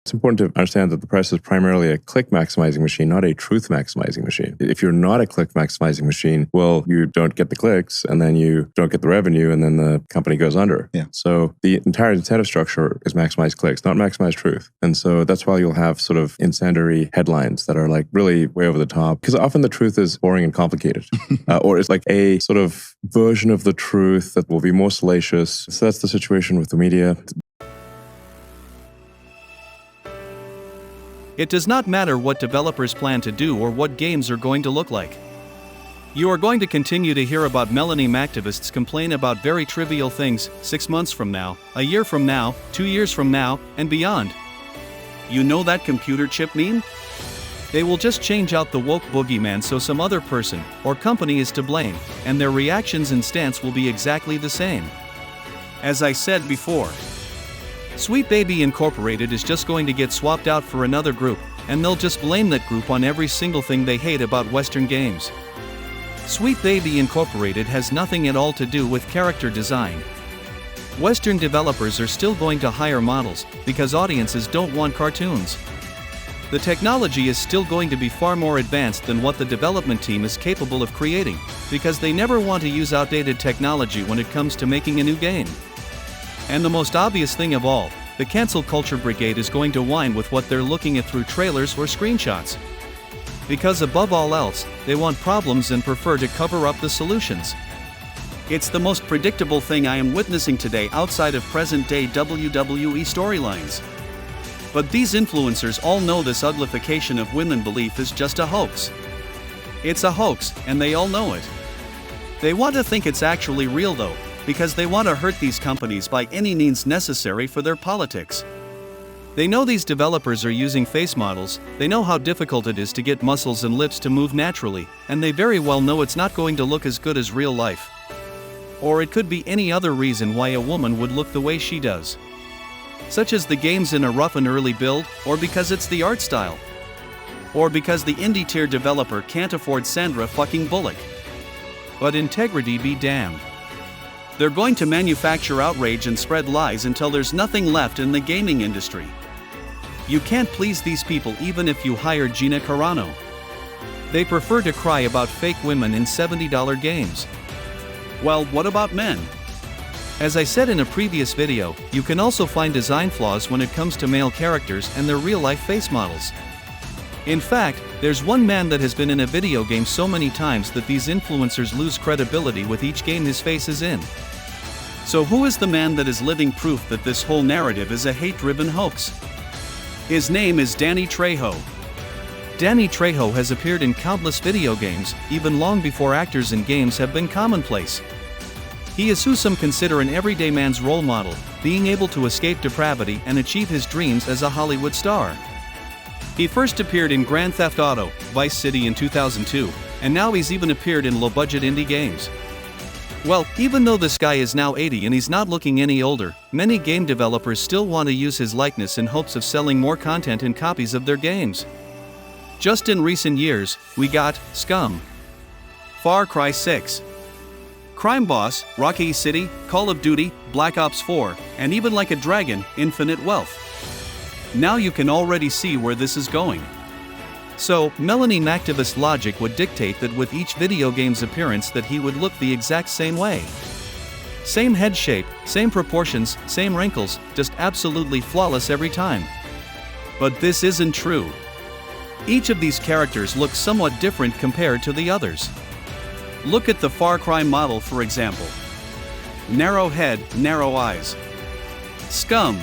It's important to understand that the press is primarily a click maximizing machine, not a truth maximizing machine. If you're not a click maximizing machine, well, you don't get the clicks and then you don't get the revenue and then the company goes under. Yeah. So the entire incentive structure is maximize clicks, not maximize truth. And so that's why you'll have sort of incendiary headlines that are like really way over the top, because often the truth is boring and complicated, or it's like a sort of version of the truth that will be more salacious. So that's the situation with the media. It does not matter what developers plan to do or what games are going to look like. You are going to continue to hear about melanin activists complain about very trivial things 6 months from now, a year from now, 2 years from now, and beyond. You know that computer chip meme? They will just change out the woke boogeyman so some other person or company is to blame, and their reactions and stance will be exactly the same. As I said before, Sweet Baby Incorporated is just going to get swapped out for another group, and they'll just blame that group on every single thing they hate about Western games. Sweet Baby Incorporated has nothing at all to do with character design. Western developers are still going to hire models, because audiences don't want cartoons. The technology is still going to be far more advanced than what the development team is capable of creating, because they never want to use outdated technology when it comes to making a new game. And the most obvious thing of all, the cancel culture brigade is going to whine with what they're looking at through trailers or screenshots. Because above all else, they want problems and prefer to cover up the solutions. It's the most predictable thing I am witnessing today outside of present-day WWE storylines. But these influencers all know this uglification of women belief is just a hoax. It's a hoax, and they all know it. They want to think it's actually real though, because they want to hurt these companies by any means necessary for their politics. They know these developers are using face models, they know how difficult it is to get muscles and lips to move naturally, and they very well know it's not going to look as good as real life. Or it could be any other reason why a woman would look the way she does. Such as the game's in a rough and early build, or because it's the art style. Or because the indie tier developer can't afford Sandra fucking Bullock. But integrity be damned. They're going to manufacture outrage and spread lies until there's nothing left in the gaming industry. You can't please these people even if you hire Gina Carano. They prefer to cry about fake women in $70 games. Well, what about men? As I said in a previous video, you can also find design flaws when it comes to male characters and their real-life face models. In fact, there's one man that has been in a video game so many times that these influencers lose credibility with each game his face is in. So who is the man that is living proof that this whole narrative is a hate-driven hoax? His name is Danny Trejo. Danny Trejo has appeared in countless video games, even long before actors in games have been commonplace. He is who some consider an everyday man's role model, being able to escape depravity and achieve his dreams as a Hollywood star. He first appeared in Grand Theft Auto, Vice City in 2002, and now he's even appeared in low-budget indie games. Well, even though this guy is now 80 and he's not looking any older, many game developers still want to use his likeness in hopes of selling more content and copies of their games. Just in recent years, we got Scum, Far Cry 6, Crime Boss, Rocky City, Call of Duty, Black Ops 4, and even Like a Dragon, Infinite Wealth. Now you can already see where this is going. So, melanin activist logic would dictate that with each video game's appearance that he would look the exact same way. Same head shape, same proportions, same wrinkles, just absolutely flawless every time. But this isn't true. Each of these characters looks somewhat different compared to the others. Look at the Far Cry model for example. Narrow head, narrow eyes. Scum.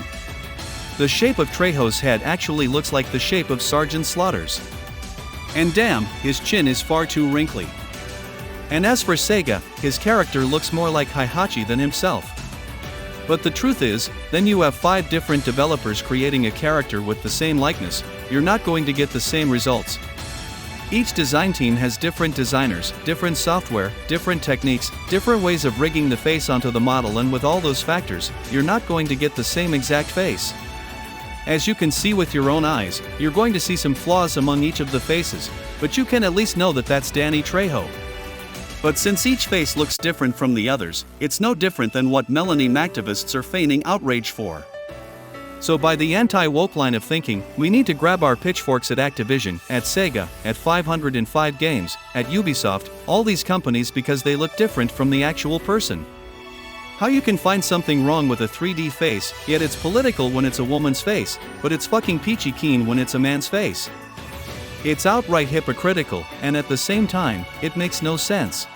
The shape of Trejo's head actually looks like the shape of Sergeant Slaughter's. And damn, his chin is far too wrinkly. And as for Sega, his character looks more like Heihachi than himself. But the truth is, then you have 5 different developers creating a character with the same likeness, you're not going to get the same results. Each design team has different designers, different software, different techniques, different ways of rigging the face onto the model, and with all those factors, you're not going to get the same exact face. As you can see with your own eyes, you're going to see some flaws among each of the faces, but you can at least know that that's Danny Trejo. But since each face looks different from the others, it's no different than what melanin activists are feigning outrage for. So by the anti-woke line of thinking, we need to grab our pitchforks at Activision, at Sega, at 505 Games, at Ubisoft, all these companies because they look different from the actual person. How you can find something wrong with a 3D face, yet it's political when it's a woman's face, but it's fucking peachy keen when it's a man's face. It's outright hypocritical, and at the same time, it makes no sense.